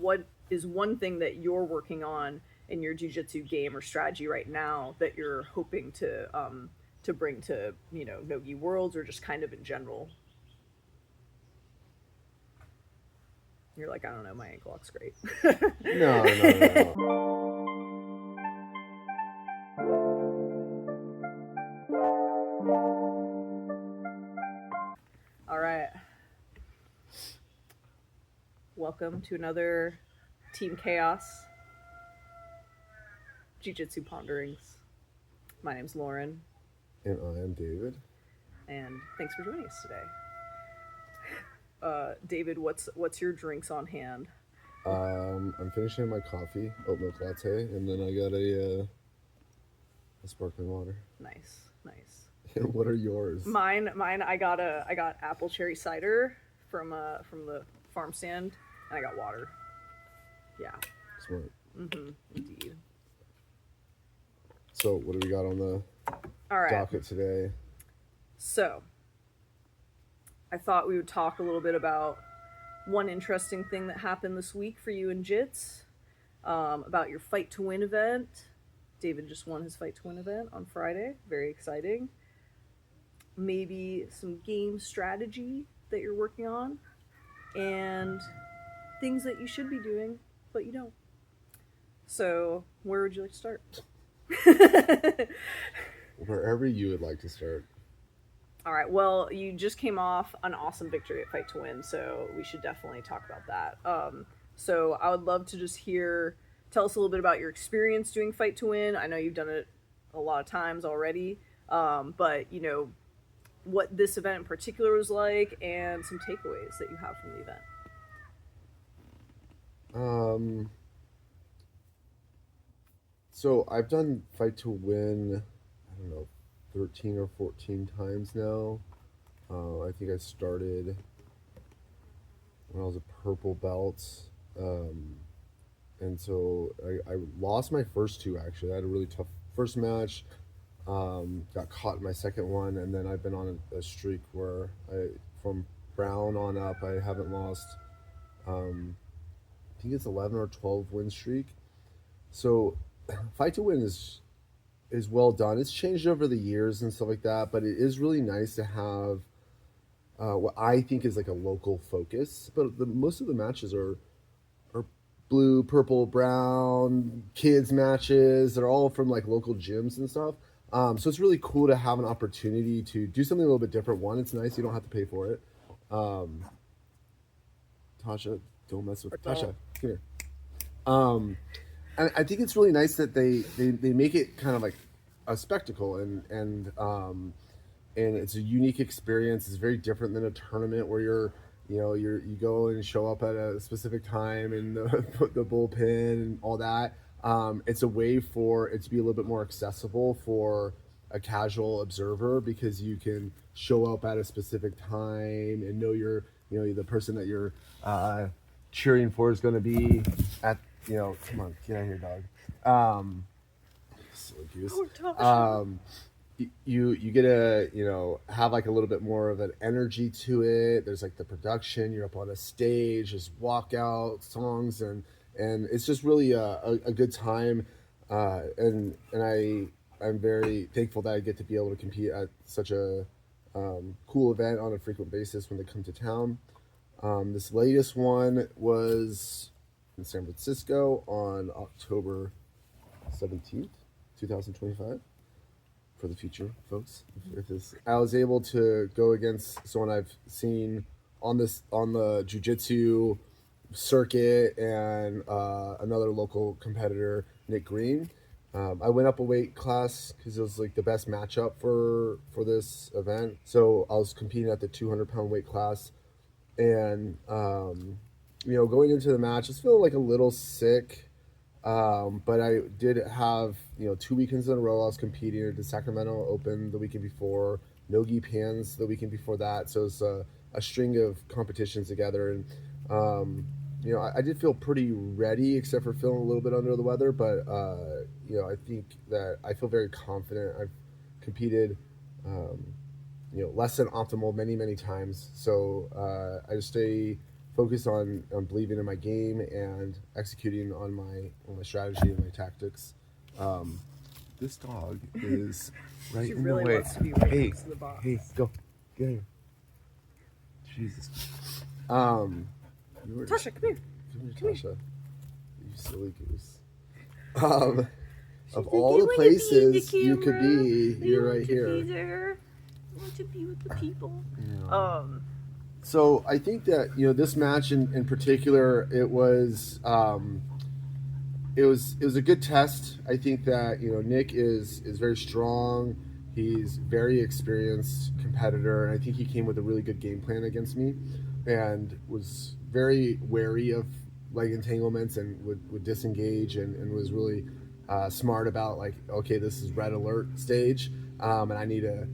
what is one thing that you're working on in your jiu-jitsu game or strategy right now that you're hoping to bring to, Nogi Worlds or just kind of in general? You're like, I don't know, my ankle lock's great. No, no, no. All right. Welcome to another Team Chaos Jiu Jitsu Ponderings. My name's Lauren, And I am David. and thanks for joining us today. David, what's your drinks on hand? I'm finishing my coffee, oat milk latte, and then I got a sparkling water. Nice, nice. And what are yours? Mine. I got apple cherry cider from the farm stand, and I got water. Yeah. Smart. Indeed. So, what do we got on the All right. docket today? So, I thought we would talk a little bit about one interesting thing that happened this week for you in Jits, about your Fight to Win event. David just won his Fight to Win event on Friday. Very exciting. Maybe some game strategy that you're working on, and things that you should be doing, but you don't. So, where would you like to start? Wherever you would like to start. All right. Well, you just came off an awesome victory at Fight to Win, so we should definitely talk about that. So I would love to just tell us a little bit about your experience doing Fight to Win. I know you've done it a lot of times already, but what this event in particular was like, and some takeaways that you have from the event. So I've done Fight to Win, I don't know, 13 or 14 times now. I think I started when I was a purple belt. And so I lost my first two, actually. I had a really tough first match, got caught in my second one, and then I've been on a streak where from brown on up, I haven't lost, I think it's 11 or 12 win streak. So Fight to Win is well done. It's changed over the years and stuff like that, but it is really nice to have what I think is like a local focus. But most of the matches are blue, purple, brown kids matches. They're all from like local gyms and stuff. So it's really cool to have an opportunity to do something a little bit different. One, it's nice, you don't have to pay for it. Tasha, don't mess with Tasha. Come here. And I think it's really nice that they make it kind of like a spectacle, and it's a unique experience. It's very different than a tournament where you go and show up at a specific time and put the bullpen and all that. It's a way for it to be a little bit more accessible for a casual observer, because you can show up at a specific time and know the person that you're cheering for is going to be at. Come on, get out of here, dog. Silly goose. You get to have like a little bit more of an energy to it. There's like the production. You're up on a stage. There's walkout songs, and it's just really a good time. And I'm very thankful that I get to be able to compete at such a cool event on a frequent basis when they come to town. This latest one was in San Francisco on October 17th, 2025. For the future, folks. I was able to go against someone I've seen on the jiu-jitsu circuit, and another local competitor, Nick Green. I went up a weight class because it was like the best matchup for this event. So I was competing at the 200-pound weight class, and going into the match, I was feeling like a little sick. But I did have, 2 weekends in a row I was competing at the Sacramento Open the weekend before, Nogi Pans the weekend before that. So it's a string of competitions together. And, I did feel pretty ready, except for feeling a little bit under the weather. But, I think that I feel very confident. I've competed, less than optimal many, many times. So I just stay focus on believing in my game and executing on my strategy and my tactics. Um, this dog is right She in really the way. wants to be right Hey, next to the box. hey, go, get here. Jesus. You were Tasha, come here. Come here, Come Tasha. You silly goose. Of like, all "I the wanna places be in the you could camera. be, I you're want right to here. be there. I want to be with the people." Yeah. So I think that this match in particular, it was a good test. I think that Nick is very strong. He's very experienced competitor, and I think he came with a really good game plan against me, and was very wary of leg entanglements and would disengage and was really smart about like, okay, this is red alert stage, and I need to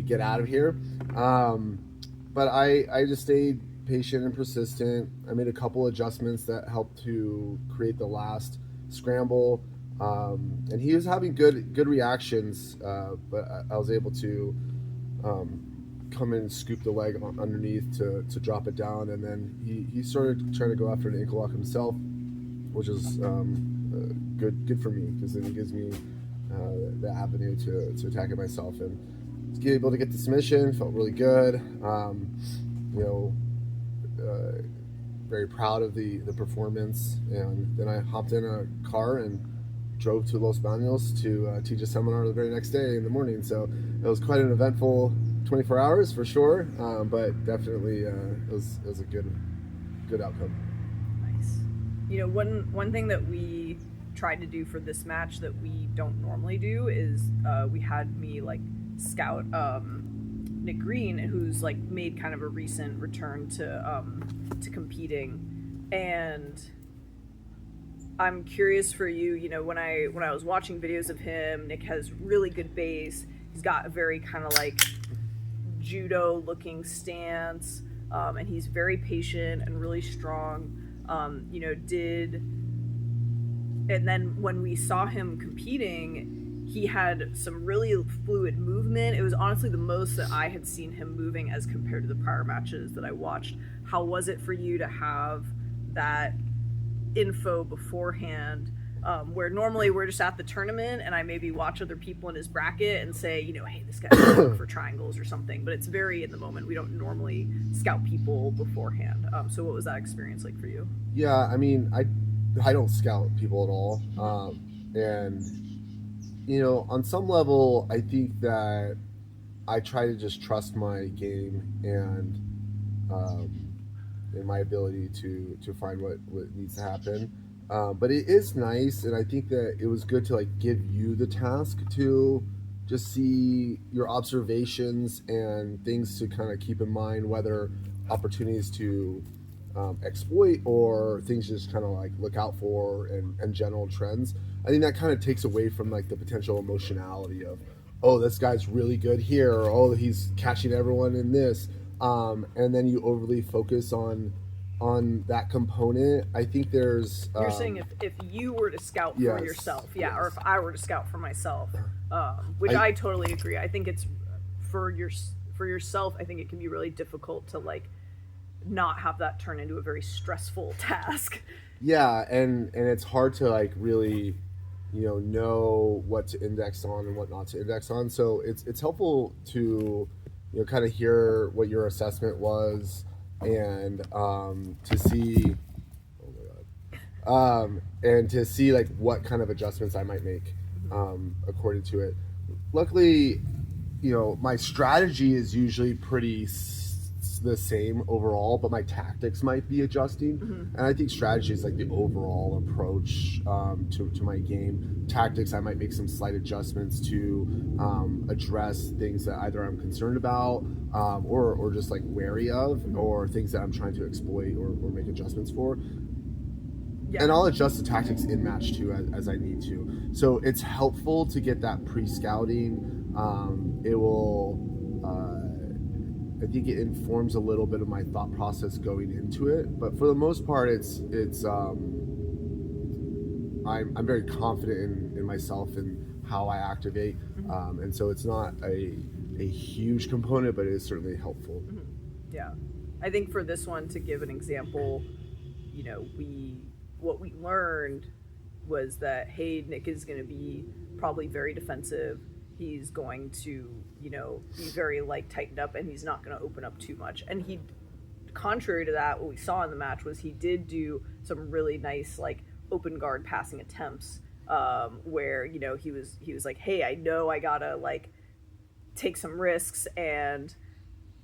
get out of here. But I just stayed patient and persistent. I made a couple adjustments that helped to create the last scramble, and he was having good reactions, but I was able to come in and scoop the leg underneath to drop it down, and then he started trying to go after an ankle lock himself, which is good for me because then it gives me the avenue to attack it myself, and was able to get the submission. Felt really good. You know, very proud of the performance, and then I hopped in a car and drove to Los Banos to teach a seminar the very next day in the morning. So it was quite an eventful 24 hours for sure, but definitely it was a good outcome. Nice. One thing that we tried to do for this match that we don't normally do is we had me like scout Nick Green, who's like made kind of a recent return to competing, and I'm curious for you. When I was watching videos of him, Nick has really good base. He's got a very kind of like judo looking stance, and he's very patient and really strong. And then when we saw him competing, he had some really fluid movement. It was honestly the most that I had seen him moving as compared to the prior matches that I watched. How was it for you to have that info beforehand, where normally we're just at the tournament and I maybe watch other people in his bracket and say, hey, this guy's gonna look for triangles or something, but it's very in the moment. We don't normally scout people beforehand. So what was that experience like for you? Yeah, I mean, I don't scout people at all, and on some level, I think that I try to just trust my game and my ability to find what needs to happen. But it is nice, and I think that it was good to like give you the task to just see your observations and things to kind of keep in mind, whether opportunities to exploit or things just kind of like look out for, and general trends. I think that kind of takes away from like the potential emotionality of, oh, this guy's really good here, or oh, he's catching everyone in this, and then you overly focus on that component. I think there's you're saying if you were to scout for yourself, yes. Or if I were to scout for myself, which I totally agree. I think it's for yourself. I think it can be really difficult to like not have that turn into a very stressful task. Yeah, and it's hard to like really know what to index on and what not to index on. So it's helpful to kind of hear what your assessment was, and to see and to see like what kind of adjustments I might make according to it. Luckily, my strategy is usually pretty the same overall, but my tactics might be adjusting. And I think strategy is like the overall approach to my game. Tactics, I might make some slight adjustments to address things that either I'm concerned about, or just like wary of, or things that I'm trying to exploit or make adjustments for. Yeah. And I'll adjust the tactics in match too as I need to. So it's helpful to get that pre-scouting. It will I think it informs a little bit of my thought process going into it, but for the most part, I'm very confident in myself and how I activate, and so it's not a huge component, but it is certainly helpful. Yeah. I think for this one, to give an example, what we learned was that, hey, Nick is going to be probably very defensive. He's going to, be very like tightened up, and he's not going to open up too much. And he, contrary to that, what we saw in the match was he did do some really nice like open guard passing attempts, where he was like, hey, I know I gotta like take some risks, and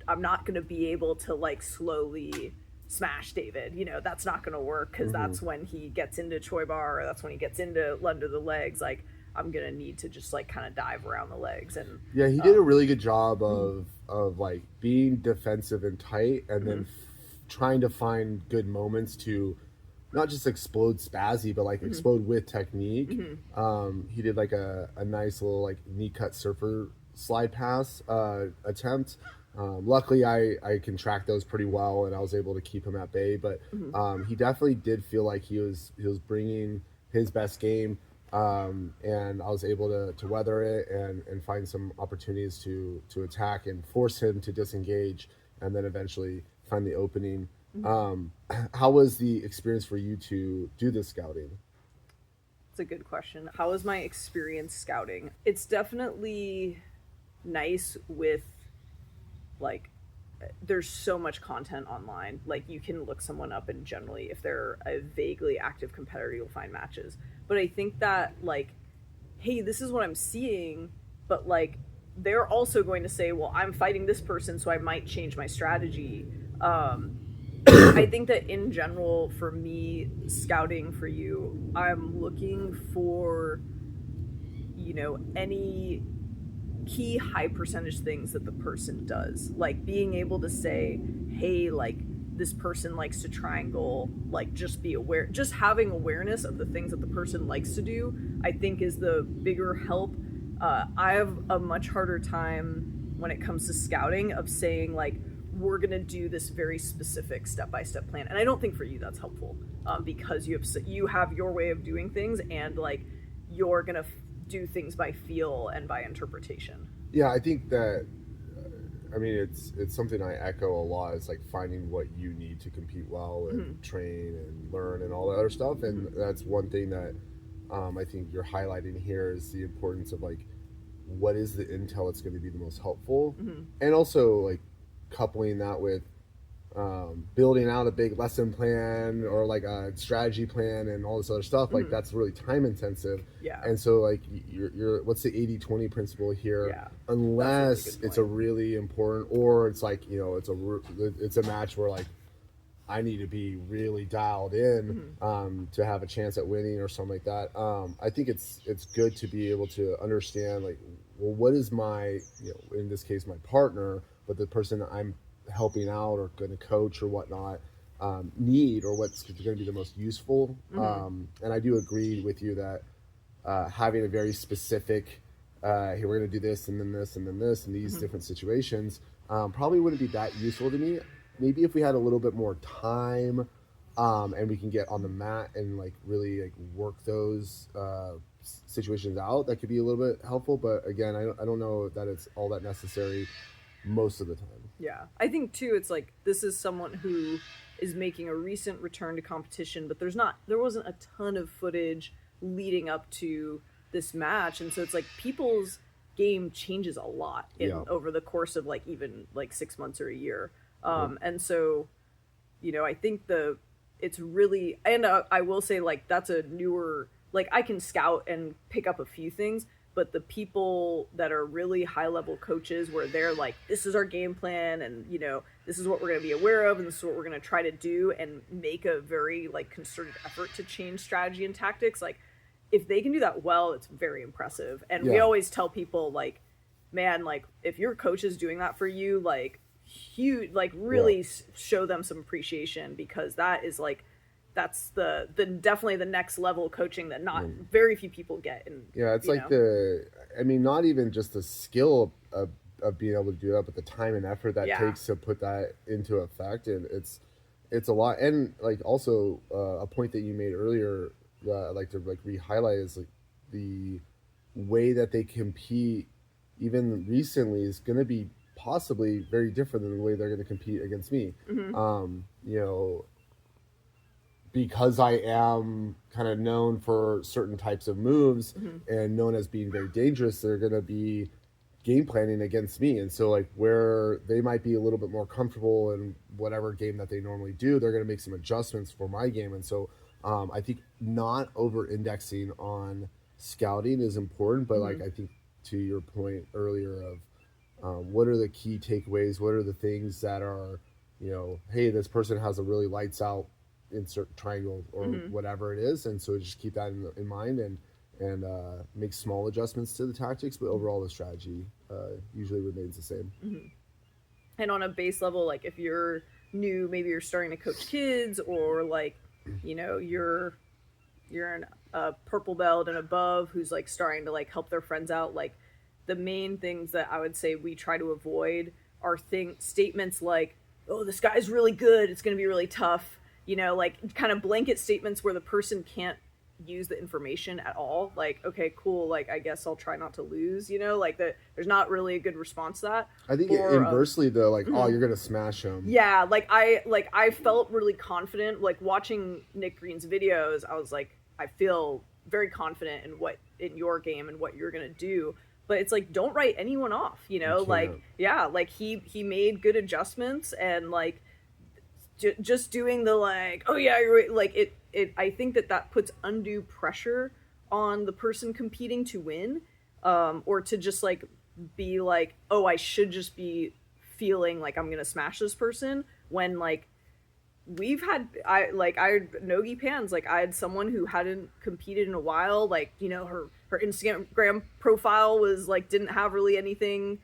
I'm not going to be able to like slowly smash David. That's not going to work, because that's when he gets into Choi bar, or that's when he gets into under the legs. Like, I'm going to need to just like kind of dive around the legs. And yeah, he did a really good job of like being defensive and tight, and then trying to find good moments to not just explode spazzy, but like explode with technique. He did like a nice little like knee cut surfer slide pass attempt. Luckily, I can track those pretty well, and I was able to keep him at bay. But he definitely did feel like he was bringing his best game, and I was able to weather it and find some opportunities to attack and force him to disengage, and then eventually find the opening. How was the experience for you to do this scouting? It's a good question. How was my experience scouting? It's definitely nice with like, there's so much content online. Like, you can look someone up, and generally if they're a vaguely active competitor, you'll find matches. But I think that like, hey, this is what I'm seeing, but like, they're also going to say, well, I'm fighting this person, so I might change my strategy. I think that in general, for me, scouting for you, I'm looking for, any key high percentage things that the person does. Like, being able to say, hey, like, this person likes to triangle, like, just be aware, just having awareness of the things that the person likes to do, I think is the bigger help. I have a much harder time when it comes to scouting of saying, like, we're going to do this very specific step-by-step plan. And I don't think for you that's helpful, because you have your way of doing things, and like, you're going to do things by feel and by interpretation. Yeah, I think that, I mean, it's something I echo a lot. It's like finding what you need to compete well and train and learn and all that other stuff. And that's one thing that I think you're highlighting here, is the importance of like, what is the intel that's going to be the most helpful, and also like coupling that with building out a big lesson plan or like a strategy plan and all this other stuff. Like, that's really time intensive. Yeah. And so like, you're what's the 80-20 principle here? Yeah. Unless it's a really important, or it's like, it's a match where like, I need to be really dialed in to have a chance at winning or something like that. I think it's good to be able to understand, like, well, what is my, in this case, my partner, but the person that I'm helping out or going to coach or whatnot, need, or what's going to be the most useful. And I do agree with you that having a very specific, hey, we're going to do this and then this and then this and these different situations, probably wouldn't be that useful to me. Maybe if we had a little bit more time, and we can get on the mat and like really like work those situations out, that could be a little bit helpful. But again, I don't know that it's all that necessary most of the time. Yeah, I think too, it's like, this is someone who is making a recent return to competition, but there wasn't a ton of footage leading up to this match, and so it's like, people's game changes a lot over the course of like even like 6 months or a year. And so, I think it's really, and I will say, like, that's a newer, like, I can scout and pick up a few things, but the people that are really high level coaches, where they're like, this is our game plan, and this is what we're going to be aware of, and this is what we're going to try to do, and make a very like concerted effort to change strategy and tactics, like, if they can do that well, it's very impressive. And we always tell people, like, man, like, if your coach is doing that for you, like, huge, like, really show them some appreciation, because that is like, that's the definitely the next level coaching that not very few people get. And it's like not even just the skill of being able to do that, but the time and effort that takes to put that into effect. And it's a lot. And like, also a point that you made earlier that I'd like to like re-highlight is like, the way that they compete even recently is going to be possibly very different than the way they're going to compete against me. Mm-hmm. You know, because I am kind of known for certain types of moves Mm-hmm. and known as being very dangerous, they're going to be game planning against me. And so, like, where they might be a little bit more comfortable in whatever game that they normally do, they're going to make some adjustments for my game. And so, I think not over indexing on scouting is important, but Mm-hmm. like, I think to your point earlier of what are the key takeaways? What are the things that are, hey, this person has a really lights out insert triangle or Mm-hmm. whatever it is, and so just keep that in mind and make small adjustments to the tactics, but overall the strategy usually remains the same. Mm-hmm. And on a base level, like if you're new, maybe you're starting to coach kids, or like, you're in a purple belt and above who's like starting to like help their friends out. Like the main things that I would say we try to avoid are statements like, "Oh, this guy's really good. It's going to be really tough." Like kind of blanket statements where the person can't use the information at all. Like, okay, cool. Like, I guess I'll try not to lose. Like that. There's not really a good response to that. I think Or inversely though, like, oh, mhm. you're gonna smash them. Yeah, like I felt really confident. Like watching Nick Green's videos, I was like, I feel very confident in your game and what you're gonna do. But it's like, don't write anyone off. You Like, can't. yeah, like he made good adjustments, and like just doing the like, oh yeah, you're right. Like it I think that puts undue pressure on the person competing to win, or to just like be like, oh, I should just be feeling like I'm gonna smash this person, when like I had Nogi Pans, like I had someone who hadn't competed in a while, like her Instagram profile was like, didn't have really anything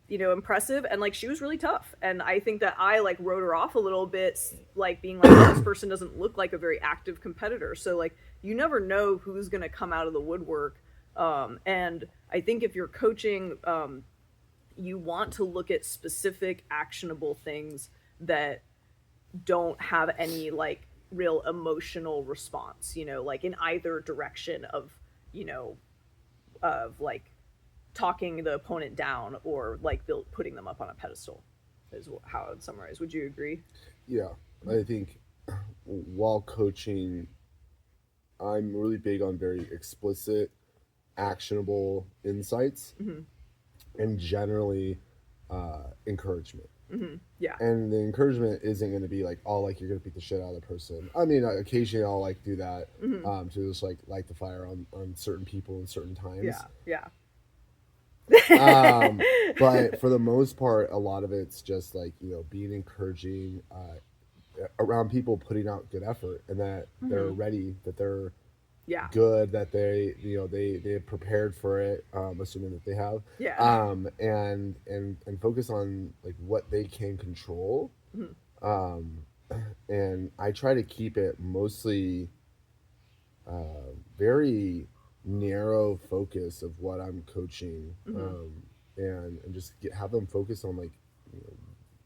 impressive, and like she was really tough, and I think that I like wrote her off a little bit, like being like, oh, this person doesn't look like a very active competitor. So like you never know who's gonna come out of the woodwork, and I think if you're coaching, you want to look at specific actionable things that don't have any like real emotional response, like in either direction of you know like talking the opponent down, or like putting them up on a pedestal, is how I would summarize. Would you agree? Yeah, I think while coaching, I'm really big on very explicit, actionable insights, Mm-hmm. and generally encouragement. Mm-hmm. Yeah. And the encouragement isn't going to be like, oh, like you're going to beat the shit out of the person. I mean, occasionally I'll like do that, Mm-hmm. to just like light the fire on certain people in certain times. Yeah. But for the most part, a lot of it's just like, being encouraging around people putting out good effort, and that they're Mm-hmm. ready, that they're Yeah. good, that they have prepared for it, assuming that they have, Yeah. and focus on like what they can control. Mm-hmm. um, and I try to keep it mostly very narrow focus of what I'm coaching, Mm-hmm. and just have them focus on like,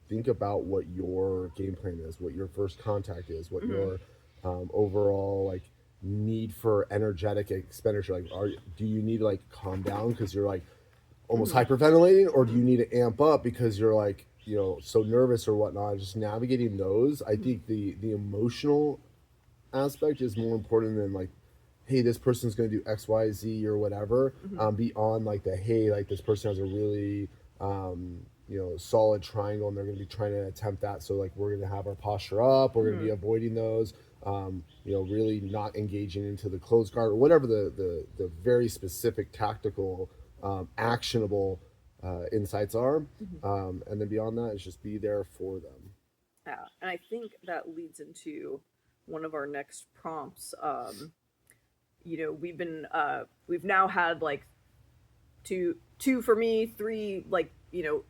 think about what your game plan is, what your first contact is, what Mm-hmm. your overall like need for energetic expenditure. Like, do you need to like calm down because you're like almost Mm-hmm. hyperventilating, or do you need to amp up because you're like, so nervous or whatnot? Just navigating those. I think the emotional aspect is more important than like, hey, this person's going to do XYZ or whatever, Mm-hmm. beyond like the, hey, like this person has a really solid triangle and they're going to be trying to attempt that, so like we're going to have our posture up, we're going to be avoiding those, really not engaging into the closed guard or whatever the very specific tactical, actionable insights are. Mm-hmm. And then beyond that is just be there for them. Yeah, and I think that leads into one of our next prompts. We've now had like two for me, three like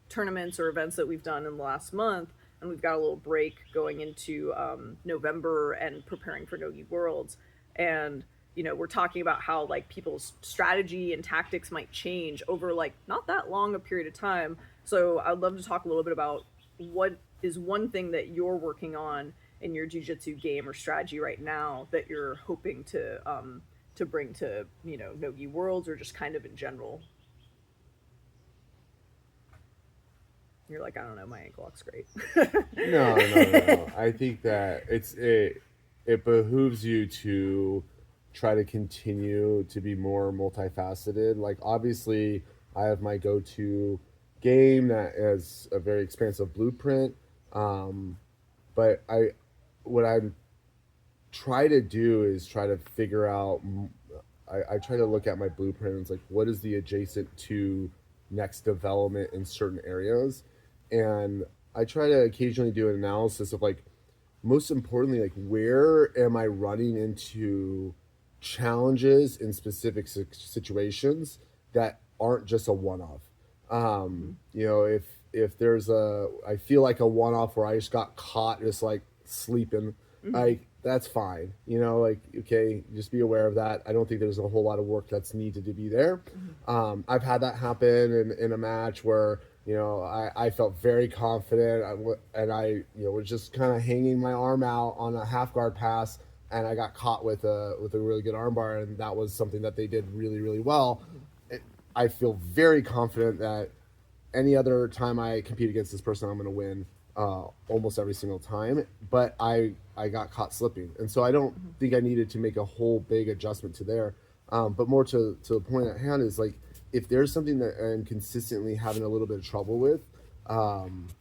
tournaments or events that we've done in the last month, and we've got a little break going into November and preparing for Nogi Worlds, and we're talking about how like people's strategy and tactics might change over like not that long a period of time. So I'd love to talk a little bit about what is one thing that you're working on in your jiu-jitsu game or strategy right now that you're hoping to bring to Nogi Worlds, or just kind of in general. You're like, I don't know, my ankle looks great. No, no, no, no. I think that it behooves you to try to continue to be more multifaceted. Like obviously, I have my go-to game that has a very expansive blueprint. Um, but what I try to do is try to figure out. I try to look at my blueprint and it's like, what is the adjacent to next development in certain areas, and I try to occasionally do an analysis of like, most importantly, like where am I running into challenges in specific situations that aren't just a one-off. You know, if there's a, I feel like a one-off where I just got caught just like sleeping, Mm-hmm. like that's fine. You know, like okay, just be aware of that. I don't think there's a whole lot of work that's needed to be there. Mm-hmm. I've had that happen in a match where I felt very confident. And I was just kind of hanging my arm out on a half guard pass, and I got caught with a really good armbar, and that was something that they did really really well. Mm-hmm. It, I feel very confident that any other time I compete against this person, I'm going to win almost every single time. But I got caught slipping, and so I don't Mm-hmm. think I needed to make a whole big adjustment to there. But more to the point at hand is like, if there's something that I'm consistently having a little bit of trouble with,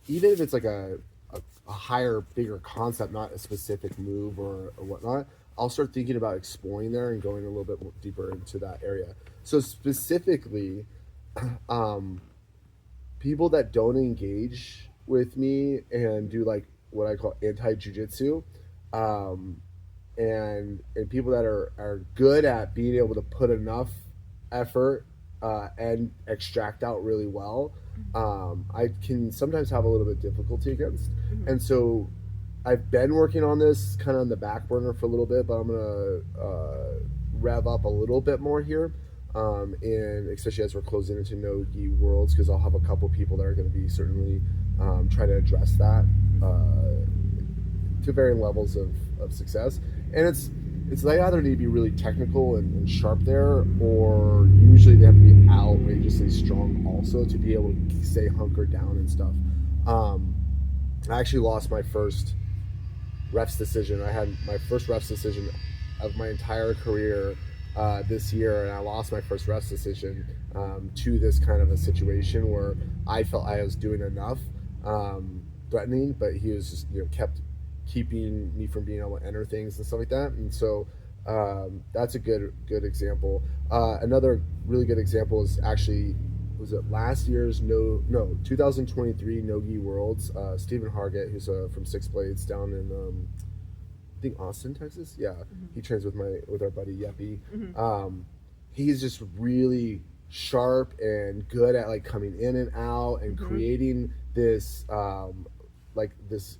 even if it's like a higher, bigger concept, not a specific move or whatnot, I'll start thinking about exploring there and going a little bit more deeper into that area. So specifically, um, people that don't engage with me and do like what I call anti jujitsu, um, and people that are good at being able to put enough effort and extract out really well, I can sometimes have a little bit of difficulty against. Mm-hmm. And so I've been working on this kind of on the back burner for a little bit, but I'm gonna rev up a little bit more here, and especially as we're closing into no gi worlds, because I'll have a couple people that are going to be certainly trying to address that to varying levels of success. And it's they either need to be really technical and sharp there, or usually they have to be outrageously strong also to be able to stay hunkered down and stuff. Um, I actually lost my first refs decision. I had my first refs decision of my entire career this year, and I lost my first refs decision to this kind of a situation where I felt I was doing enough, threatening, but he was just kept keeping me from being able to enter things and stuff like that. And so that's a good example. Another really good example is actually, was it last year's 2023 Nogi Worlds? Stephen Hargett, who's from Six Blades down in I think Austin, Texas. Yeah, Mm-hmm. he trains with our buddy Yeppy. Mm-hmm. He's just really sharp and good at like coming in and out and Mm-hmm. creating this like this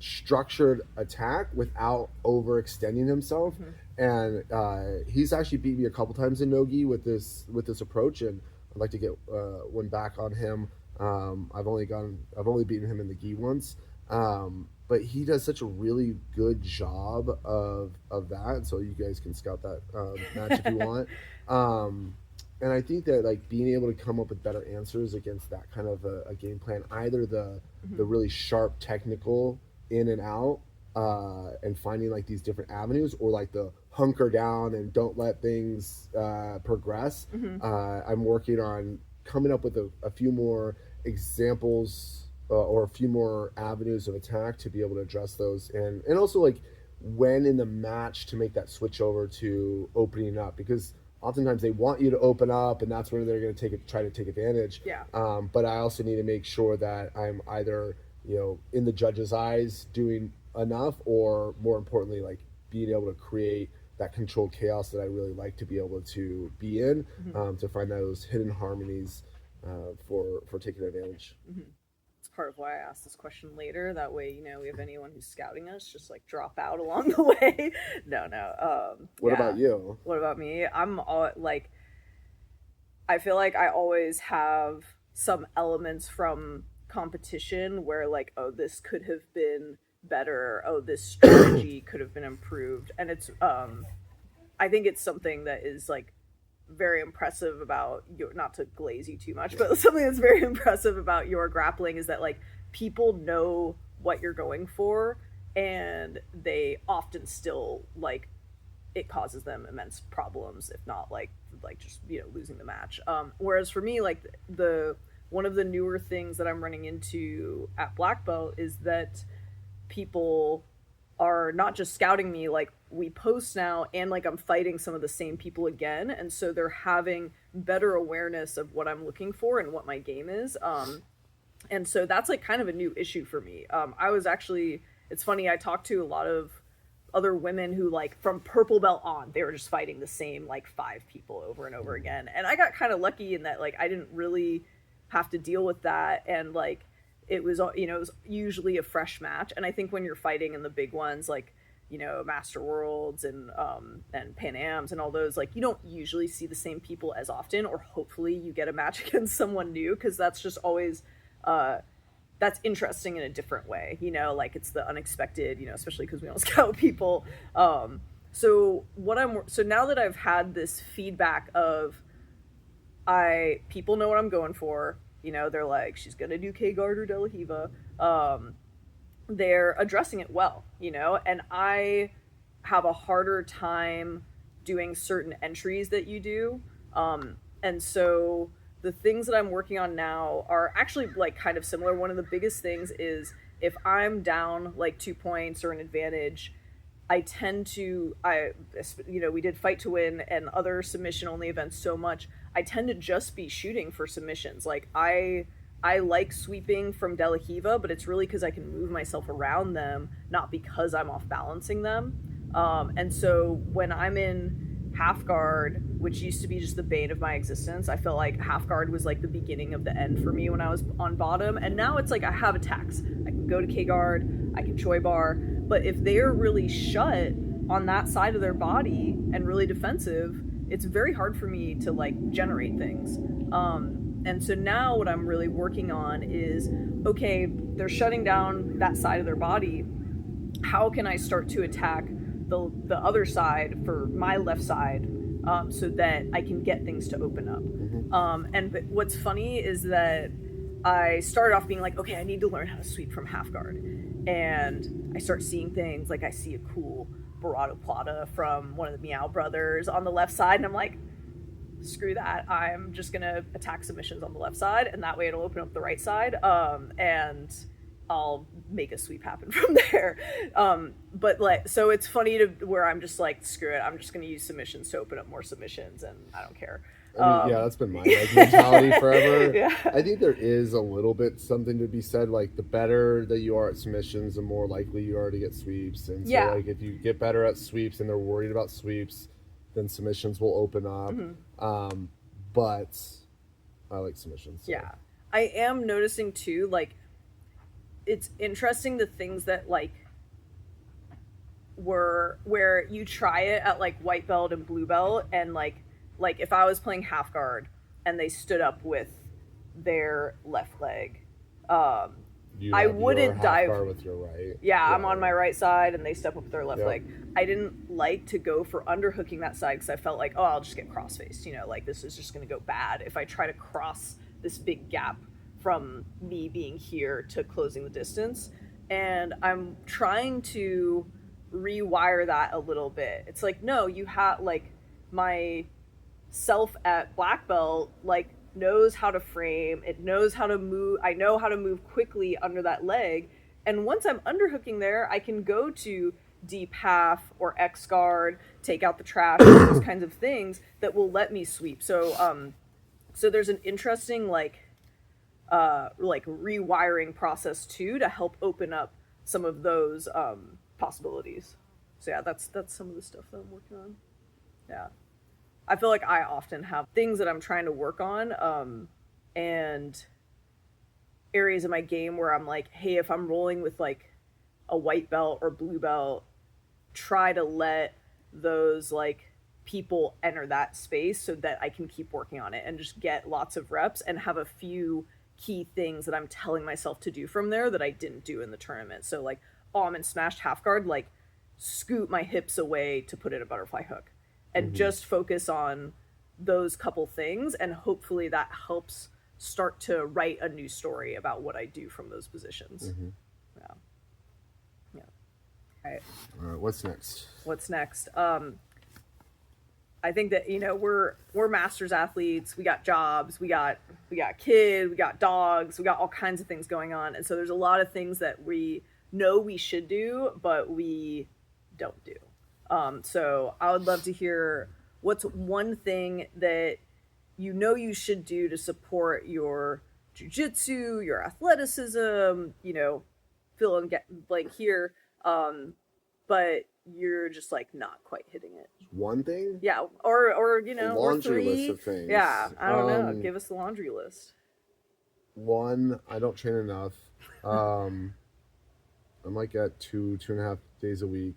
structured attack without overextending himself. Mm-hmm. And he's actually beat me a couple times in Nogi with this approach, and I'd like to get one back on him. I've only beaten him in the gi once, but he does such a really good job of that. And so you guys can scout that match if you want. And I think that like being able to come up with better answers against that kind of a game plan, either the Mm-hmm. really sharp technical in and out, and finding like these different avenues, or like the hunker down and don't let things progress. Mm-hmm. I'm working on coming up with a few more examples, or a few more avenues of attack to be able to address those, and also like when in the match to make that switch over to opening up, because oftentimes they want you to open up, and that's where they're going to try to take advantage. Yeah. But I also need to make sure that I'm either in the judge's eyes doing enough, or more importantly, like being able to create that controlled chaos that I really like to be able to be in, Mm-hmm. to find those hidden harmonies for taking advantage. Mm-hmm. It's part of why I asked this question later. That way, we have anyone who's scouting us just like drop out along the way. No. What Yeah. about you? What about me? I'm all like, I feel like I always have some elements from competition where like, oh, this could have been better. Oh, this strategy could have been improved. And it's I think it's something that is like very impressive about your, not to glaze you too much, but something that's very impressive about your grappling is that like people know what you're going for, and they often still like it causes them immense problems, if not like just losing the match. Whereas for me, like the one of the newer things that I'm running into at black belt is that people are not just scouting me, like we post now, and like I'm fighting some of the same people again, and so they're having better awareness of what I'm looking for and what my game is. And so that's like kind of a new issue for me. I was actually, it's funny, I talked to a lot of other women who like from purple belt on, they were just fighting the same like 5 people over and over again, and I got kind of lucky in that like I didn't really have to deal with that, and like it was it was usually a fresh match. And I think when you're fighting in the big ones like Master Worlds and Pan Ams and all those, like you don't usually see the same people as often, or hopefully you get a match against someone new, because that's just always that's interesting in a different way, like it's the unexpected, especially because we don't scout people. So now that I've had this feedback of people know what I'm going for, they're like, she's gonna do K-guard or De La Hiva, they're addressing it well, and I have a harder time doing certain entries that you do, and so the things that I'm working on now are actually like kind of similar. One of the biggest things is if I'm down like 2 points or an advantage, I tend to, we did fight to win and other submission only events so much, I tend to just be shooting for submissions. Like I like sweeping from De La Hiva, but it's really because I can move myself around them, not because I'm off balancing them. And so when I'm in half guard, which used to be just the bane of my existence, I felt like half guard was like the beginning of the end for me when I was on bottom, and now it's like I have attacks. I can go to K guard, I can choi bar, but if they're really shut on that side of their body and really defensive, it's very hard for me to like generate things. And so now what I'm really working on is, okay, they're shutting down that side of their body. How can I start to attack the other side for my left side, so that I can get things to open up? And what's funny is that I started off being like, okay, I need to learn how to sweep from half guard. And I start seeing things like I see a cool Barado Plata from one of the Meow Brothers on the left side, and I'm like, screw that, I'm just gonna attack submissions on the left side, and that way it'll open up the right side, and I'll make a sweep happen from there. But like, so it's funny to where I'm just like, screw it, I'm just gonna use submissions to open up more submissions, and I don't care. I mean, yeah, that's been my like mentality forever. Yeah. I think there is a little bit something to be said, like the better that you are at submissions, the more likely you are to get sweeps. And so like if you get better at sweeps and they're worried about sweeps, then submissions will open up. But I like submissions. So. Yeah. I am noticing too, like it's interesting the things that like were where you try it at like white belt and blue belt, and like if I was playing half guard and they stood up with their left leg, I wouldn't dive with your right. Yeah, I'm on my right side and they step up with their left leg. I didn't like to go for underhooking that side because I felt like, oh, I'll just get cross-faced, like this is just going to go bad if I try to cross this big gap from me being here to closing the distance. And I'm trying to rewire that a little bit. It's like, no, you have like my self at black belt like knows how to frame, it knows how to move, I know how to move quickly under that leg, and once I'm underhooking there, I can go to deep half or X guard, take out the trash, those kinds of things that will let me sweep. So so there's an interesting like rewiring process too to help open up some of those possibilities. So yeah, that's some of the stuff that I'm working on. Yeah. I feel like I often have things that I'm trying to work on, and areas of my game where I'm like, hey, if I'm rolling with like a white belt or blue belt, try to let those like people enter that space so that I can keep working on it and just get lots of reps and have a few key things that I'm telling myself to do from there that I didn't do in the tournament. So like, oh, I'm in smashed half guard, like scoot my hips away to put in a butterfly hook. And just focus on those couple things, and hopefully that helps start to write a new story about what I do from those positions. Mm-hmm. Yeah. Yeah. All right. All right. What's next? What's next? I think that, you know, we're masters athletes. We got jobs. We got kids. We got dogs. We got all kinds of things going on, and so there's a lot of things that we know we should do, but we don't do. So I would love to hear what's one thing that you know you should do to support your jujitsu, your athleticism. You know, fill in blank here, but you're just like not quite hitting it. One thing? Yeah, or you know, a laundry or three. list of things. Yeah, I don't know. Give us the laundry list. One, I don't train enough. I'm like at 2.5 days a week.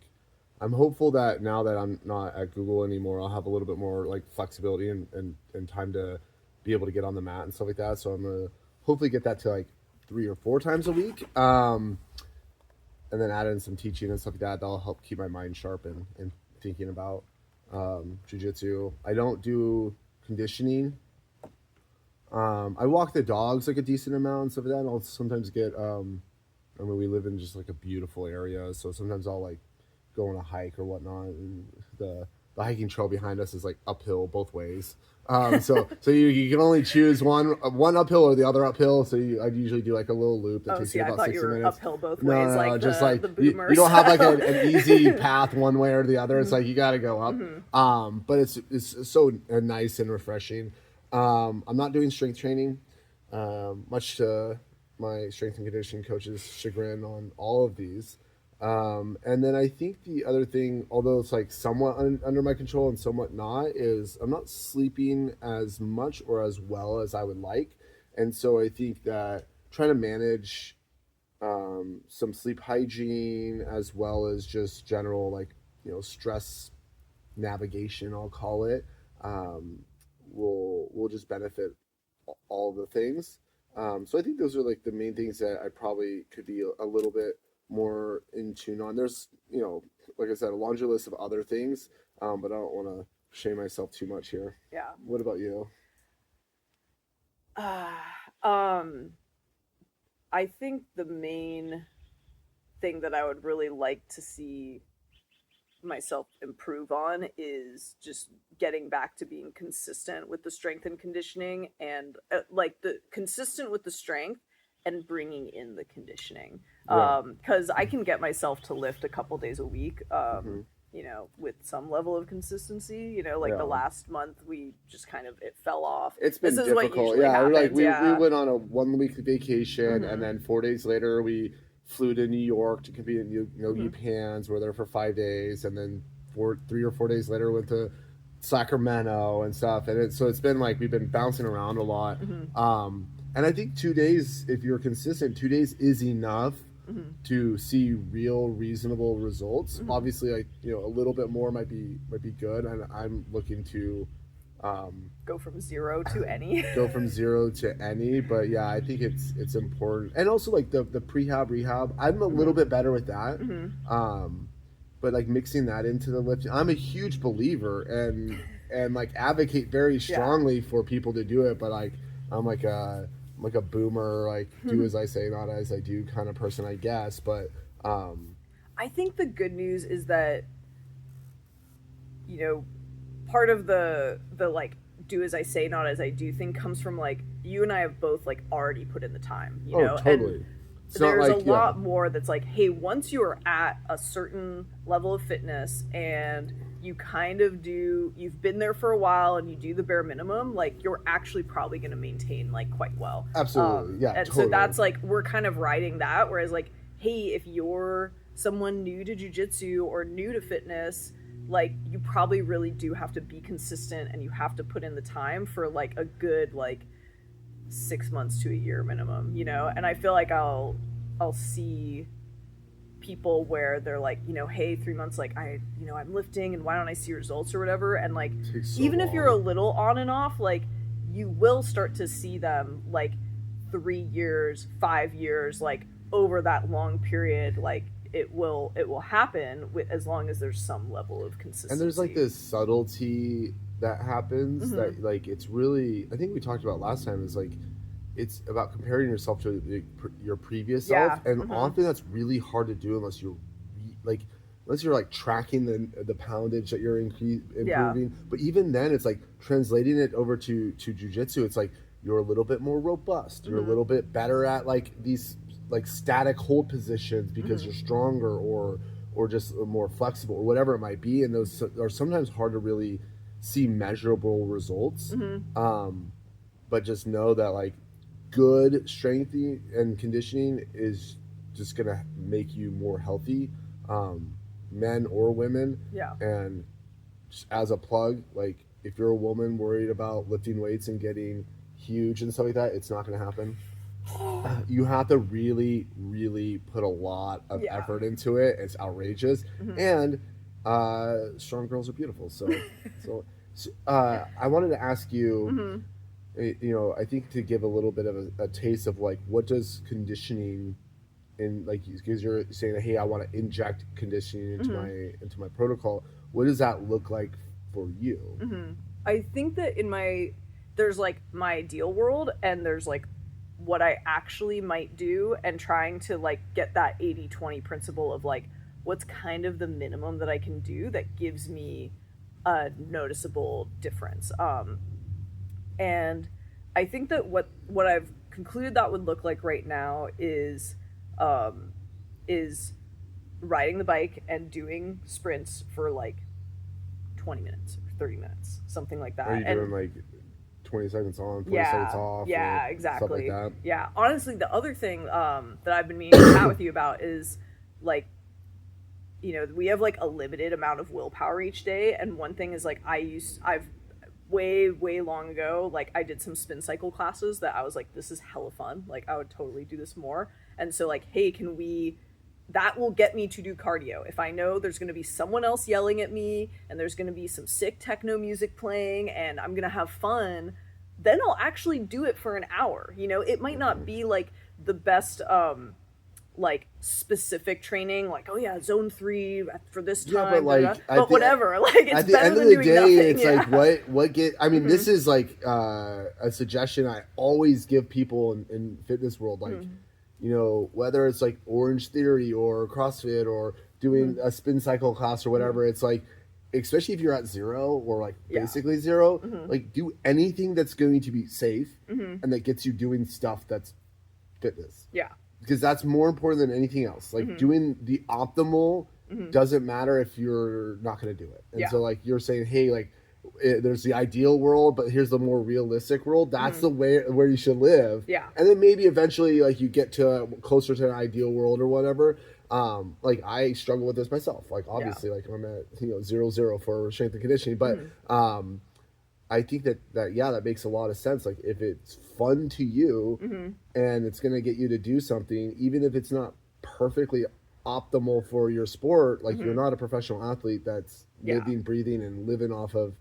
I'm hopeful that now that I'm not at Google anymore, I'll have a little bit more like flexibility and time to be able to get on the mat and stuff like that. So I'm gonna hopefully get that to like 3 or 4 times a week. And then add in some teaching and stuff like that. That'll help keep my mind sharp and thinking about jiu-jitsu. I don't do conditioning. I walk the dogs like a decent amount and stuff like that. And I'll sometimes get, I mean, we live in just like a beautiful area. So sometimes I'll like go on a hike or whatnot. And the hiking trail behind us is like uphill both ways. So you can only choose one uphill or the other uphill. So I usually do like a little loop that takes you about 60 minutes. Uphill both ways, no, like just the you don't have like an easy path one way or the other. It's like you got to go up. Mm-hmm. But it's so nice and refreshing. I'm not doing strength training, much to my strength and conditioning coach's chagrin on all of these. And then I think the other thing, although it's like somewhat under my control and somewhat not, is I'm not sleeping as much or as well as I would like. And so I think that trying to manage some sleep hygiene as well as just general, like, you know, stress navigation, I'll call it, will just benefit all the things. So I think those are like the main things that I probably could be a little bit more in tune on. There's, you know, like I said, a laundry list of other things, but I don't want to shame myself too much here. Yeah. What about you? I think the main thing that I would really like to see myself improve on is just getting back to being consistent with the strength and conditioning, and like the consistent with the strength and bringing in the conditioning. Because I can get myself to lift a couple days a week, you know, with some level of consistency. You know, like the last month we just kind of, it fell off. It's been this difficult. Is what happens. Like we went on a 1 week vacation, and then 4 days later we flew to New York to compete in Yogi Pans. We're there for 5 days, and then 3 or 4 days later went to Sacramento and stuff. And so it's been like we've been bouncing around a lot. And I think 2 days, if you're consistent, 2 days is enough to see real, reasonable results. Obviously, like, you know, a little bit more might be good, and I'm looking to go from zero to any. Go from zero to any, but yeah, I think it's important. And also like the prehab, rehab, I'm a little bit better with that. But like mixing that into the lifting, I'm a huge believer and like advocate very strongly for people to do it, but like I'm like a boomer, like do as I say, not as I do kind of person, I guess. But I think the good news is that, you know, part of the like do as I say, not as I do thing comes from like you and I have both like already put in the time, you know. Totally. And there's like, a lot more that's like, hey, once you are at a certain level of fitness and you kind of you've been there for a while and you do the bare minimum, like you're actually probably going to maintain like quite well. Absolutely. And totally. So that's like, we're kind of riding that. Whereas like, hey, if you're someone new to jiu-jitsu or new to fitness, like you probably really do have to be consistent and you have to put in the time for like a good, like 6 months to a year minimum, you know? And I feel like I'll see people where they're like, you know, hey, 3 months, like I'm lifting and why don't I see results or whatever. And like, even if you're a little on and off, like you will start to see them like 3 years, 5 years, like over that long period, like it will happen as long as there's some level of consistency. And there's like this subtlety that happens that like it's really, I think we talked about last time, is like it's about comparing yourself to your previous self, Yeah. and often that's really hard to do unless you're like unless you're like tracking the poundage that you're Yeah. improving. But even then, it's like translating it over to jujitsu. It's like you're a little bit more robust. You're a little bit better at like these like static hold positions because you're stronger, or just more flexible, or whatever it might be. And those are sometimes hard to really see measurable results. But just know that like good strength and conditioning is just gonna make you more healthy, men or women. Yeah. And just as a plug, like if you're a woman worried about lifting weights and getting huge and stuff like that, it's not gonna happen. You have to really, really put a lot of Yeah. effort into it. It's outrageous, and strong girls are beautiful. So I wanted to ask you, you know, I think to give a little bit of a taste of like what does conditioning, in like because you're saying, hey, I want to inject conditioning into my protocol. What does that look like for you? I think that there's like my ideal world, and there's like what I actually might do, and trying to like get that 80-20 principle of like what's kind of the minimum that I can do that gives me a noticeable difference. And I think that what I've concluded that would look like right now is riding the bike and doing sprints for like 20 minutes or 30 minutes, something like that. Are you doing like 20 seconds on, 20 seconds off? Yeah, or exactly. Stuff like that? Yeah. Honestly, the other thing that I've been meaning to chat with you about is like, you know, we have like a limited amount of willpower each day. And one thing is like I've way long ago, like I did some spin cycle classes that I was like, this is hella fun. Like I would totally do this more. And so like, hey, that will get me to do cardio. If I know there's going to be someone else yelling at me and there's going to be some sick techno music playing and I'm going to have fun, then I'll actually do it for an hour. You know, it might not be like the best, like specific training, like, oh yeah, zone 3 for this time, yeah, but like but whatever, like it's at the better end than of the doing day, nothing. it's Yeah. like what get, I mean, this is like a suggestion I always give people in fitness world, like you know, whether it's like Orange Theory or CrossFit or doing a spin cycle class or whatever, it's like, especially if you're at zero or like basically zero, like do anything that's going to be safe and that gets you doing stuff that's fitness. Yeah. Because that's more important than anything else. Like doing the optimal doesn't matter if you're not going to do it. And so like you're saying, hey, like there's the ideal world, but here's the more realistic world. That's the way where you should live. Yeah. And then maybe eventually like you get to closer to an ideal world or whatever. Like I struggle with this myself. Like obviously like I'm at 0-0 for strength and conditioning, but I think that makes a lot of sense. Like if it's fun to you and it's going to get you to do something, even if it's not perfectly optimal for your sport, like you're not a professional athlete that's living, breathing, and living off of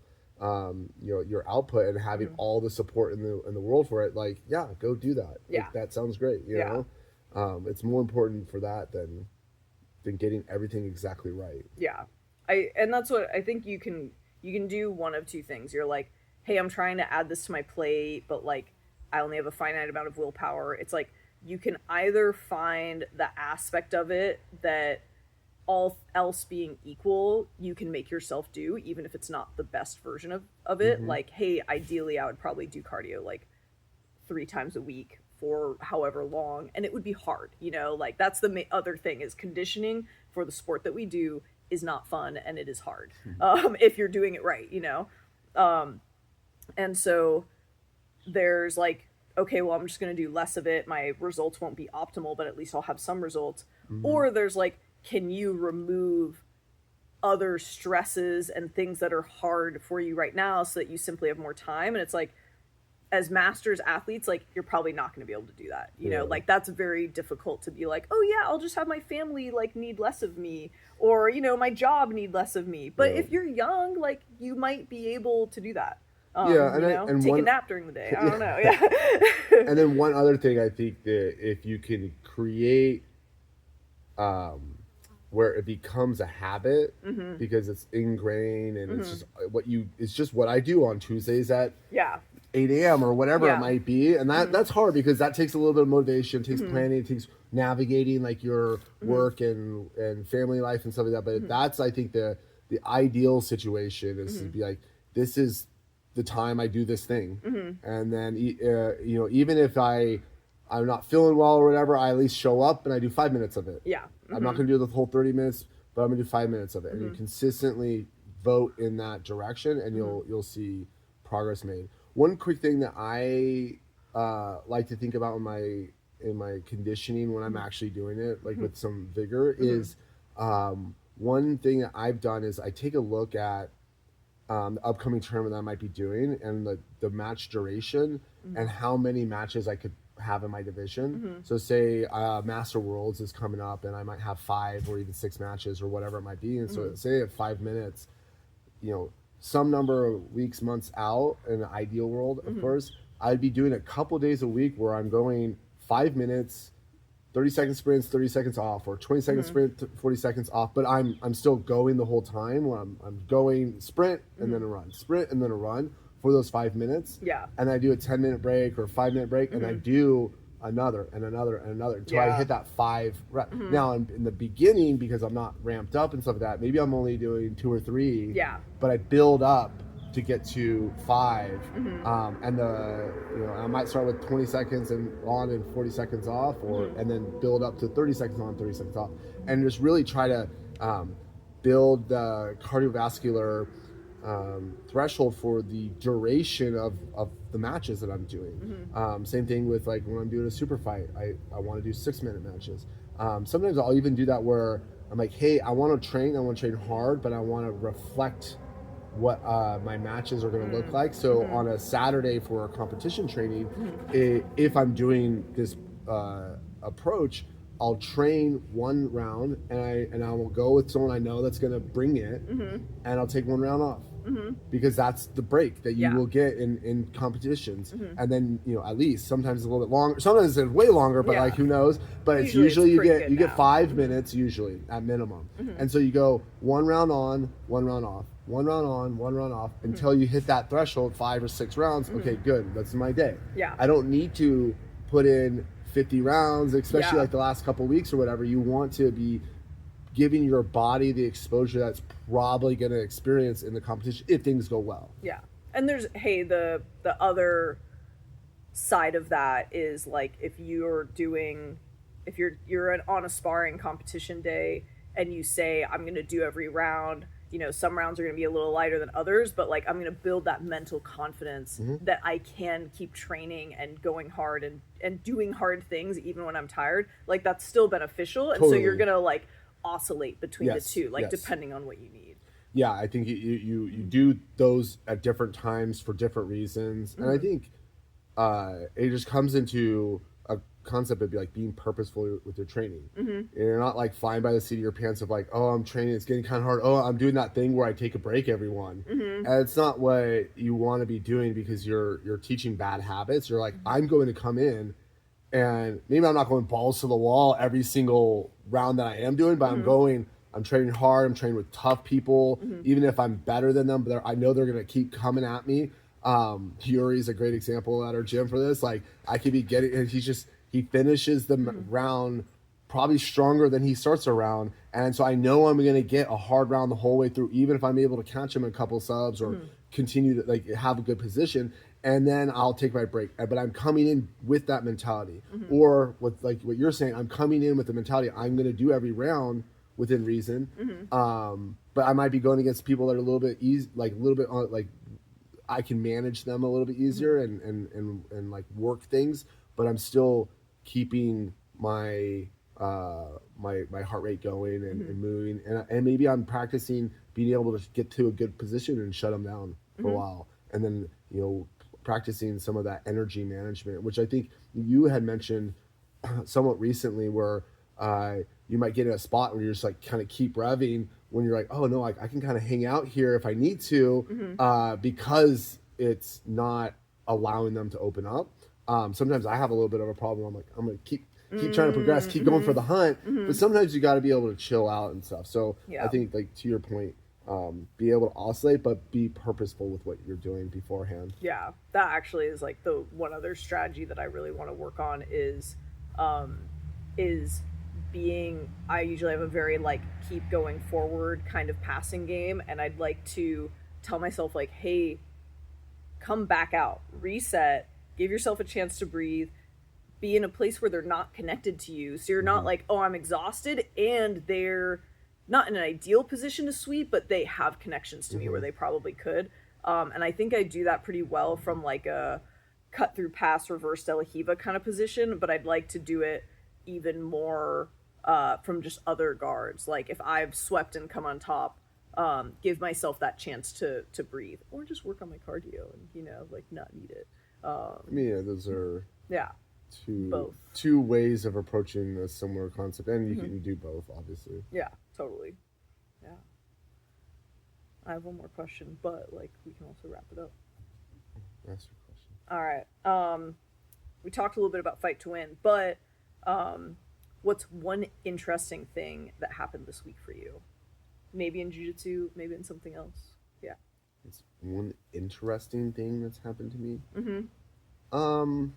your output and having all the support in the world for it. Like, yeah, go do that. Yeah. Like, that sounds great. You know, it's more important for that than getting everything exactly right. Yeah. And that's what I think you can do one of two things. You're like, hey, I'm trying to add this to my plate, but like I only have a finite amount of willpower. It's like you can either find the aspect of it that all else being equal, you can make yourself do, even if it's not the best version of it. Like, hey, ideally I would probably do cardio like 3 times a week for however long, and it would be hard, you know, like that's the other thing is conditioning for the sport that we do is not fun, and it is hard if you're doing it right, you know. And so there's like, okay, well, I'm just going to do less of it. My results won't be optimal, but at least I'll have some results. Or there's like, can you remove other stresses and things that are hard for you right now so that you simply have more time? And it's like, as masters athletes, like you're probably not going to be able to do that. You know, like that's very difficult to be like, oh yeah, I'll just have my family like need less of me, or, you know, my job need less of me. But if you're young, like you might be able to do that. And take a nap during the day. I don't know. Yeah. And then one other thing, I think that if you can create where it becomes a habit Mm-hmm. because it's ingrained and Mm-hmm. it's just what I do on Tuesdays at Yeah. 8 a.m. or whatever it Yeah. might be. And Mm-hmm. that's hard because that takes a little bit of motivation, it takes Mm-hmm. planning, it takes navigating like your Mm-hmm. work and family life and stuff like that. But Mm-hmm. that's, I think, the ideal situation is to Mm-hmm. be like, this is the time I do this thing. Mm-hmm. And then, even if I'm not feeling well or whatever, I at least show up and I do 5 minutes of it. Yeah. I'm not Mm-hmm. going to do the whole 30 minutes, but I'm going to do 5 minutes of it. And you Mm-hmm. consistently vote in that direction, and Mm-hmm. you'll see progress made. One quick thing that I like to think about in my conditioning when I'm actually doing it, like with some vigor, is one thing that I've done is I take a look at the upcoming tournament that I might be doing and the match duration and how many matches I could have in my division. Mm-hmm. So say Master Worlds is coming up and I might have 5 or even 6 matches or whatever it might be. And so say at 5 minutes, some number of weeks, months out in an ideal world, of course, I'd be doing a couple days a week where I'm going 5 minutes, 30-second sprints, 30 seconds off, or 20-second sprint, 40 seconds off. But I'm still going the whole time where I'm going sprint and then a run, sprint and then a run for those 5 minutes. Yeah. And I do a 10-minute break or a 5-minute break, and I do another and another and another until I hit that 5 rep. Now in the beginning, because I'm not ramped up and stuff like that, maybe I'm only doing 2 or 3. Yeah. But I build up to get to 5, and I might start with 20 seconds and on and 40 seconds off, and then build up to 30 seconds on, 30 seconds off, and just really try to build the cardiovascular threshold for the duration of the matches that I'm doing. Same thing with like when I'm doing a super fight, I want to do 6-minute matches. Sometimes I'll even do that where I'm like, hey, I want to train hard, but I want to reflect what my matches are going to look like. So on a Saturday for a competition training, if I'm doing this approach, I'll train one round and I will go with someone I know that's going to bring it, and I'll take one round off. Because that's the break that you will get in competitions. And then at least sometimes it's a little bit longer, sometimes it's way longer, but like who knows, but it's usually you get 5 minutes usually at minimum. And so you go one round on, one round off, one round on, one round off, until you hit that threshold, 5 or 6 rounds. Okay, good, that's my day. I don't need to put in 50 rounds, especially like the last couple of weeks or whatever. You want to be giving your body the exposure that's probably going to experience in the competition if things go well. Yeah. And there's the other side of that is like if you're on a sparring competition day and you say I'm going to do every round, some rounds are going to be a little lighter than others, but like I'm going to build that mental confidence that I can keep training and going hard and doing hard things even when I'm tired. Like that's still beneficial. And so you're going to like oscillate between the two, like depending on what you need. Yeah, I think you do those at different times for different reasons. And I think it just comes into a concept of like being purposeful with your training. You're not like flying by the seat of your pants of like, oh, I'm training, it's getting kind of hard, oh, I'm doing that thing where I take a break every one. And it's not what you want to be doing, because you're teaching bad habits. You're like, I'm going to come in and maybe I'm not going balls to the wall every single round that I am doing, but I'm training hard, I'm training with tough people, even if I'm better than them, but I know they're going to keep coming at me. Yuri's a great example at our gym for this. Like I could be getting, and he finishes the round probably stronger than he starts a round. And so I know I'm going to get a hard round the whole way through, even if I'm able to catch him in a couple subs or continue to like have a good position. And then I'll take my break, but I'm coming in with that mentality. Or with like what you're saying, I'm coming in with the mentality I'm going to do every round within reason. But I might be going against people that are a little bit easy, like a little bit like I can manage them a little bit easier and like work things, but I'm still keeping my my heart rate going and moving, and maybe I'm practicing being able to get to a good position and shut them down for a while, and then practicing some of that energy management, which I think you had mentioned somewhat recently, where you might get in a spot where you're just like kind of keep revving when you're like, oh no, I can kind of hang out here if I need to, because it's not allowing them to open up. Sometimes I have a little bit of a problem. I'm like, I'm gonna keep keep trying to progress, keep going for the hunt. But sometimes you got to be able to chill out and stuff. So Yeah. I think, like, to your point, be able to oscillate, but be purposeful with what you're doing beforehand. Yeah, that actually is like the one other strategy that I really want to work on um, is being. I usually have a very like keep going forward kind of passing game, and I'd like to tell myself like, hey, come back out, reset, give yourself a chance to breathe, be in a place where they're not connected to you, so you're not like, oh, I'm exhausted, and they're not in an ideal position to sweep, but they have connections to me where they probably could. And I think I do that pretty well from like a cut through pass reverse De La Hiva kind of position, but I'd like to do it even more from just other guards. Like if I've swept and come on top, give myself that chance to breathe or just work on my cardio and, you know, like not need it. I mean, yeah, those are Yeah. Both. two ways of approaching a similar concept, and you can do both, obviously. Yeah, totally. Yeah. I have one more question, but like we can also wrap it up. That's your question. All right. We talked a little bit about fight to win, but what's one interesting thing that happened this week for you? Maybe in jiu-jitsu, maybe in something else. Yeah. It's one interesting thing that's happened to me. Mm-hmm.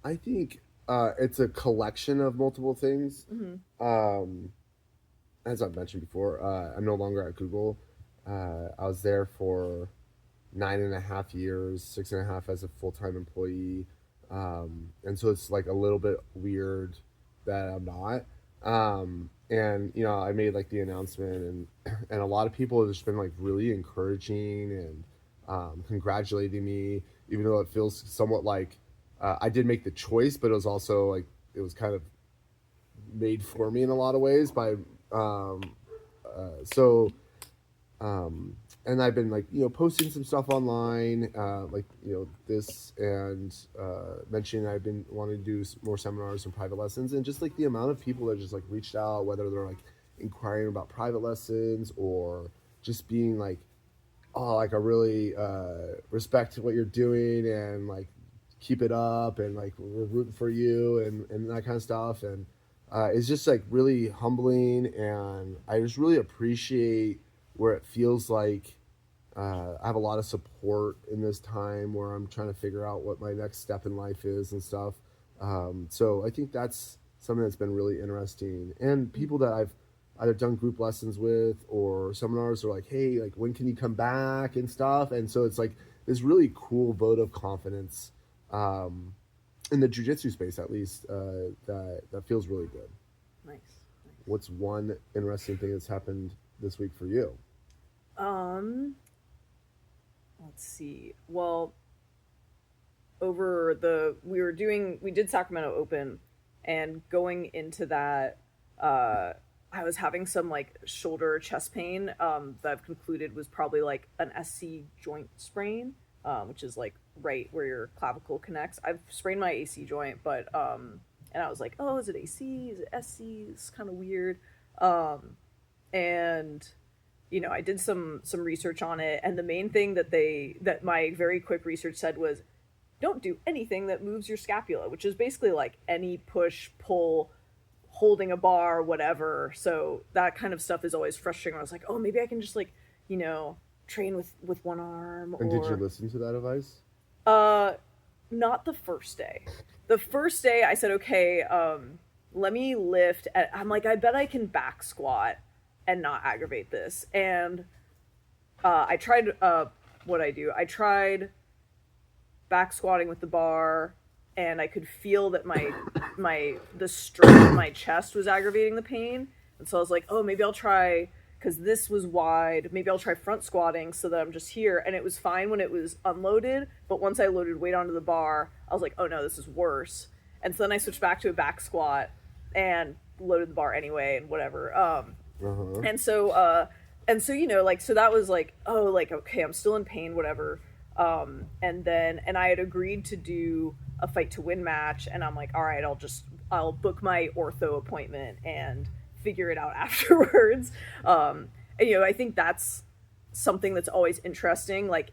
I think it's a collection of multiple things. As I've mentioned before, I'm no longer at Google. I was there for 9.5 years, 6.5 as a full-time employee. And so it's like a little bit weird that I'm not. And, you know, I made like the announcement and a lot of people have just been like really encouraging and congratulating me, even though it feels somewhat like I did make the choice, but it was also like it was kind of made for me in a lot of ways by and I've been like, you know, posting some stuff online, like, you know, this and mentioning I've been wanting to do more seminars and private lessons, and just like the amount of people that just like reached out, whether they're like inquiring about private lessons or just being like, oh, like I really respect what you're doing and like keep it up and like we're rooting for you and that kind of stuff, and it's just like really humbling, and I just really appreciate where it feels like I have a lot of support in this time where I'm trying to figure out what my next step in life is and stuff. So I think that's something that's been really interesting, and people that I've either done group lessons with or seminars are like, hey, like when can you come back and stuff, and so it's like this really cool vote of confidence in the jiu-jitsu space, at least, that feels really good. Nice. What's one interesting thing that's happened this week for you? Let's see. Well, we did Sacramento Open, and going into that, I was having some like shoulder chest pain that I've concluded was probably like an SC joint sprain, which is like right where your clavicle connects. I've sprained my AC joint, but and I was like, oh, is it AC? Is it SC? It's kind of weird. And you know, I did some research on it, and the main thing that my very quick research said was, don't do anything that moves your scapula, which is basically like any push, pull, holding a bar, whatever. So that kind of stuff is always frustrating. I was like, oh, maybe I can just like, you know, train with one arm. And did you listen to that advice? Not the first day. The first day I said, okay, let me lift. I'm like, I bet I can back squat and not aggravate this. And I tried I tried back squatting with the bar, and I could feel that the strength in my chest was aggravating the pain. And so I was like, oh, maybe I'll try, because this was wide, maybe I'll try front squatting so that I'm just here. And it was fine when it was unloaded, but once I loaded weight onto the bar, I was like, oh no, this is worse. And so then I switched back to a back squat and loaded the bar anyway and whatever. And so you know, like, so that was like, oh, like, okay, I'm still in pain, whatever. And I had agreed to do a fight to win match, and I'm like, all right, I'll book my ortho appointment and figure it out afterwards. And, you know, I think that's something that's always interesting. Like,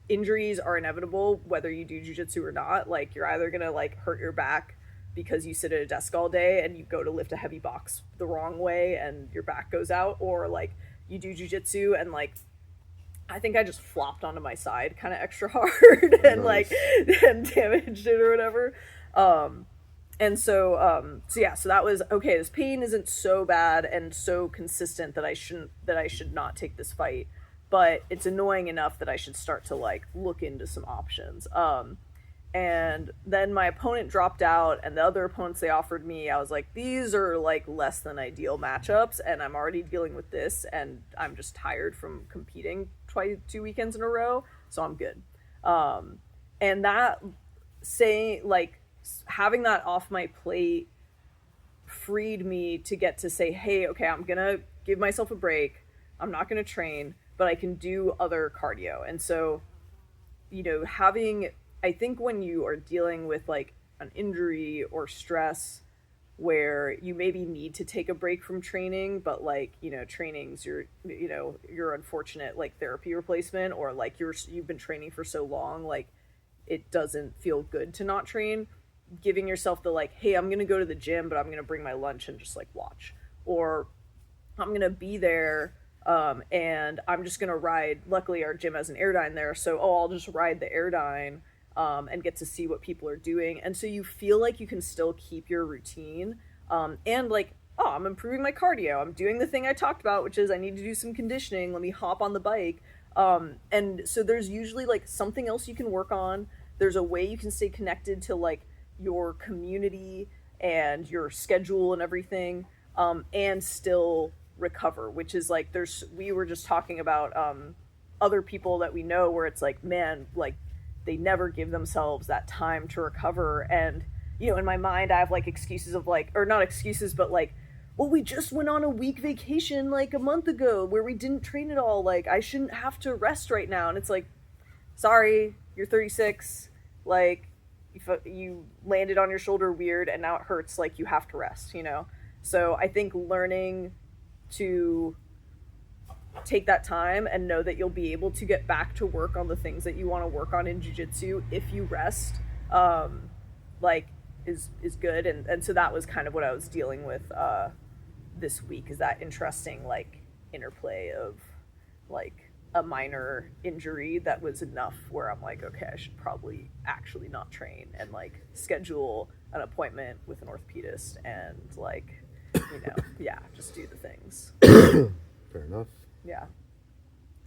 injuries are inevitable whether you do jujitsu or not. Like, you're either gonna like hurt your back because you sit at a desk all day and you go to lift a heavy box the wrong way and your back goes out, or like you do jujitsu and like I think I just flopped onto my side kind of extra hard and like and damaged it or whatever. And so yeah, so that was okay. This pain isn't so bad and so consistent that I should not take this fight, but it's annoying enough that I should start to like look into some options. And then my opponent dropped out, and the other opponents they offered me, I was like, these are like less than ideal matchups, and I'm already dealing with this, and I'm just tired from competing 2 weekends in a row, so I'm good. And that saying, like, having that off my plate freed me to get to say, hey, okay, I'm gonna give myself a break. I'm not gonna train, but I can do other cardio. And so, you know, I think when you are dealing with like an injury or stress where you maybe need to take a break from training, but like, you know, training's your unfortunate like therapy replacement, or like you've been training for so long, like it doesn't feel good to not train. Giving yourself the like, hey, I'm going to go to the gym, but I'm going to bring my lunch and just like watch, or I'm going to be there. And I'm just going to ride. Luckily our gym has an Airdyne there. So, I'll just ride the Airdyne, and get to see what people are doing. And so you feel like you can still keep your routine. And like, I'm improving my cardio. I'm doing the thing I talked about, which is I need to do some conditioning. Let me hop on the bike. And so there's usually like something else you can work on. There's a way you can stay connected to like your community and your schedule and everything, and still recover, which is like, we were just talking about other people that we know where it's like, man, like they never give themselves that time to recover. And, you know, in my mind I have like excuses of like, or not excuses, but like, well, we just went on a week vacation like a month ago where we didn't train at all, like I shouldn't have to rest right now. And it's like, sorry, you're 36, like you landed on your shoulder weird and now it hurts, like you have to rest, you know? So I think learning to take that time and know that you'll be able to get back to work on the things that you want to work on in jiu-jitsu if you rest, like is good. And so that was kind of what I was dealing with this week, is that interesting like interplay of like a minor injury that was enough where I'm like, okay, I should probably actually not train and like schedule an appointment with an orthopedist and like, you know, yeah, just do the things. Fair enough. Yeah.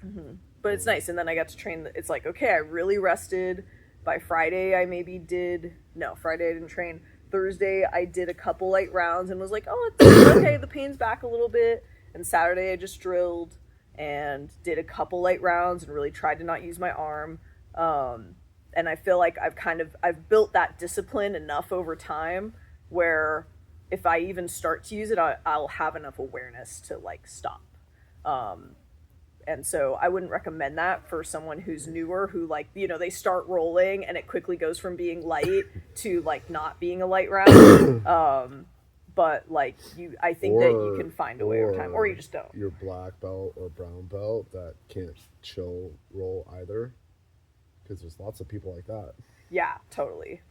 Mm-hmm. But it's nice. And then I got to train. It's like, okay, I really rested. By Friday, Friday I didn't train. Thursday, I did a couple light rounds and was like, oh, it's okay, the pain's back a little bit. And Saturday, I just drilled and did a couple light rounds and really tried to not use my arm. And I feel like I've built that discipline enough over time where if I even start to use it, I'll have enough awareness to like stop. And so I wouldn't recommend that for someone who's newer, who like, you know, they start rolling and it quickly goes from being light to like not being a light round. But like I think that you can find a way over time, or you just don't. Your black belt or brown belt that can't chill roll either, because there's lots of people like that. Yeah, totally.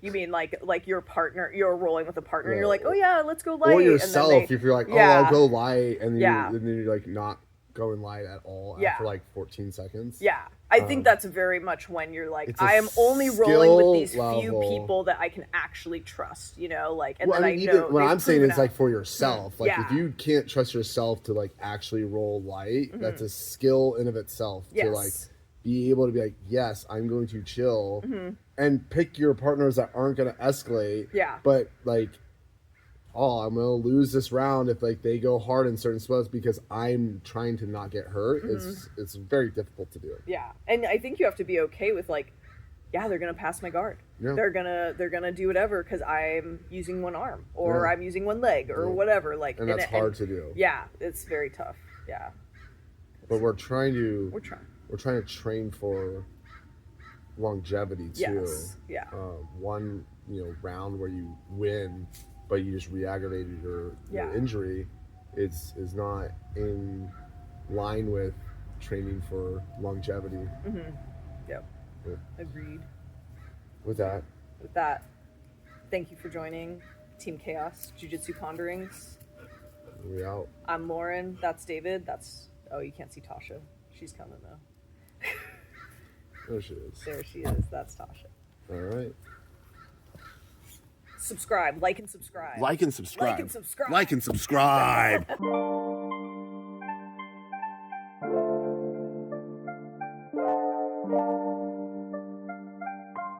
You mean like your partner, you're rolling with a partner, and you're like, oh yeah, let's go light. Or yourself, and if you're like, I'll go light, and then you're like not going light at all after like 14 seconds. Yeah, I think that's very much when you're like, I am only rolling with these few people that I can actually trust, you know, like, and then I know. What I'm saying is like for yourself, like if you can't trust yourself to like actually roll light, that's a skill in of itself to like be able to be like, yes, I'm going to chill, and pick your partners that aren't going to escalate. Yeah. But like, I'm going to lose this round if like they go hard in certain spots because I'm trying to not get hurt. It's very difficult to do. Yeah. And I think you have to be okay with like, yeah, they're going to pass my guard. Yeah. They're going to do whatever because I'm using one arm or I'm using one leg or whatever. Like, and that's hard to do. Yeah. It's very tough. Yeah. But we're trying to train for longevity too. Yes. Yeah. One, round where you win, but you just re-aggravated your injury is not in line with training for longevity. Yep. Yeah. Agreed. With that, Thank you for joining Team Chaos Jiu Jitsu Ponderings. we out. I'm Lauren. That's David. You can't see Tasha. She's coming though. There she is. There she is. That's Tasha. All right. Subscribe. Like and subscribe. Like and subscribe. Like and subscribe. Like and subscribe.